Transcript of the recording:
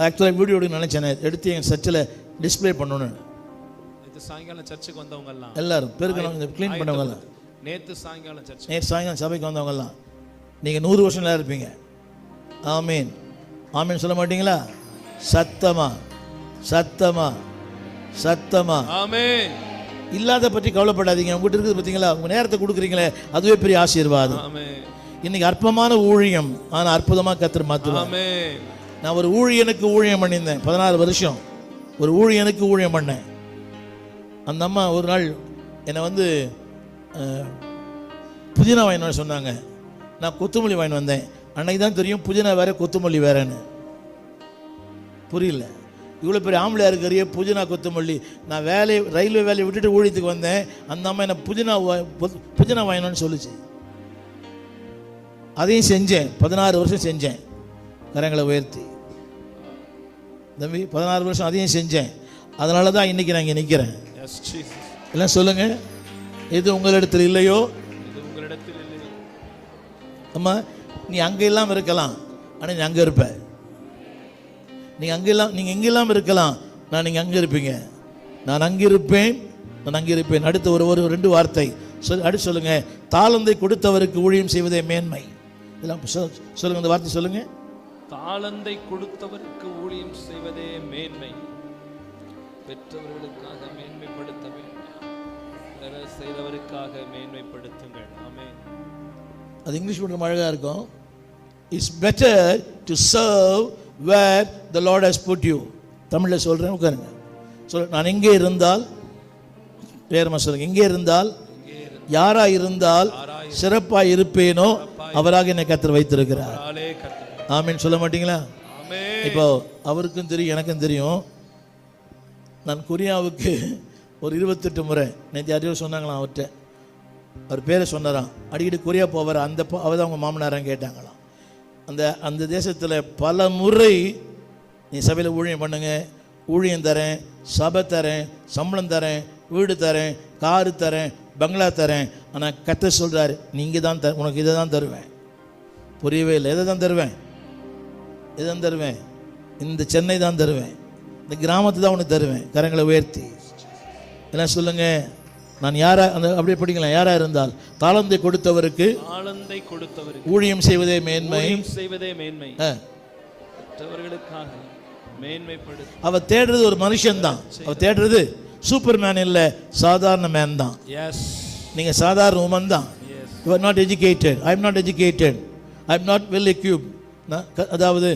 ஆக்சுவலாக வீடியோ எடுக்க நினைச்சேன், எடுத்து எங்கள் சர்ச்சில் டிஸ்பிளே பண்ணணும். நேற்று சாயங்காலம் சர்ச்சுக்கு வந்தவங்க எல்லாம் எல்லாரும் பெருக்கணும், க்ளீன் பண்ணவங்க எல்லாம், நேற்று சாயங்காலம் சபைக்கு வந்தவங்க எல்லாம் நீங்கள் 100 வருஷம் நல்லா இருப்பீங்க. ஆமீன் ஆமீன் சொல்ல மாட்டீங்களா? சத்தமா சத்தமா சத்தமா ஆமென். இல்லாத பற்றி கவலைப்படாதீங்க. உங்ககிட்ட இருக்குது பார்த்தீங்களா, உங்கள் நேரத்தை கொடுக்குறீங்களே, அதுவே பெரிய ஆசீர்வாதம். இன்னைக்கு அற்பமான ஊழியம், ஆனால் அற்புதமாக கர்த்தர் மாற்றுவார். நான் ஒரு ஊழியனுக்கு ஊழியம் பண்ணியிருந்தேன் 16 வருஷம். ஒரு ஊழியனுக்கு ஊழியம் பண்ணேன். அந்த அம்மா ஒரு நாள் என்னை வந்து புதினா வாங்கினு சொன்னாங்க. நான் கொத்தமல்லி வாங்கிட்டு வந்தேன். அன்னைக்கு தான் தெரியும் புதினா வேற கொத்தமல்லி வேறன்னு. புரியல, இவ்வளோ பெரிய ஆம்பளையா இருக்கிறிய புதினா கொத்தமல்லி. நான் ரயில்வே வேலையை விட்டுட்டு ஊழியத்துக்கு வந்தேன். அந்த அம்மா என்ன புதினா வாங்கினோன்னு சொல்லிச்சு. அதையும் செஞ்சேன், 16 வருஷம் செஞ்சேன். கரங்களை உயர்த்தி தம்பி, 16 வருஷம் அதையும் செஞ்சேன். அதனால தான் இன்னைக்கு நான் இங்கே நிற்கிறேன். எல்லாம் சொல்லுங்க, எது உங்களிடத்தில் இல்லையோ அம்மா, நீ அங்கே இல்லாமல் இருக்கலாம், ஆனால் நீ அங்கே இருப்ப. நீங்கள் எங்கெல்லாம் இருக்கலாம், நீங்கள் அங்கே இருப்பீங்க. நான் அங்கே இருப்பேன், நான் அங்கே இருப்பேன். அடுத்த ஒரு 2 வார்த்தை அடுத்து சொல்லுங்க. தாளந்தை கொடுத்தவருக்கு ஊழியம் செய்வதே மேன்மை. இதெல்லாம் சொல்லுங்க, அந்த வார்த்தை சொல்லுங்க. தாளந்தை கொடுத்தவருக்கு ஊழியம் செய்வதே மேன்மை. பெற்றவர்களுக்காக மேன்மைப்படுத்த வேண்டும், செய்தவருக்காக மேன்மைப்படுத்துங்கள். ஆமென். அது இங்கிலீஷ் மட்டும் அழகாக இருக்கும். It's better to serve where the Lord has put you. தமிழில் சொல்கிறேன், உட்காருங்க. நான் எங்கே இருந்தால், வேறமா சொல்லுங்க, எங்கே இருந்தால், யாராக இருந்தால் சிறப்பாக இருப்பேனோ அவராக என்னை கர்த்தர் வைத்திருக்கிறார். ஆமீன் சொல்ல மாட்டீங்களா? இப்போ அவருக்கும் தெரியும், எனக்கும் தெரியும். நான் கொரியாவுக்கு ஒரு 28 முறை, நேற்று யாரையோ சொன்னாங்களாம், அவர்கிட்ட அவர் பேரை சொன்னாராம். அடிக்கடி கொரியா போவார். அவர் தான் அவங்க மாமனாரான்னு கேட்டாங்களாம். அந்த தேசத்தில் பல முறை நீ சபையில் ஊழியம் பண்ணுங்க, ஊழியம் தரேன், சபை தரேன், சம்பளம் தரேன், வீடு தரேன், காரு தரேன், பங்களா தரேன். ஆனால் கர்த்தர் சொல்கிறார், நீங்கள் தான் உனக்கு இதை தான் தருவேன். புரியவே இல்லை. எதை தான் தருவேன்? எதான் தருவேன்? இந்த சென்னை தான் தருவேன், இந்த கிராமத்தை தான் உனக்கு தருவேன். கரங்களை உயர்த்தி எல்லாம் சொல்லுங்க. நான் யாரா அப்படியே படிக்கலாம். யாரா இருந்தால் தாளந்தை கொடுத்தவருக்கு ஊழியம் செய்வதே மேன்மை. அவ தேடுறது ஒரு மனுஷன் தான். அவ தேடுறது சூப்பர் மேன் இல்ல, சாதாரண மேன் தான். நீங்க சாதாரண உமன் தான். You are not educated. I am not educated. I am not well equipped. அதாவது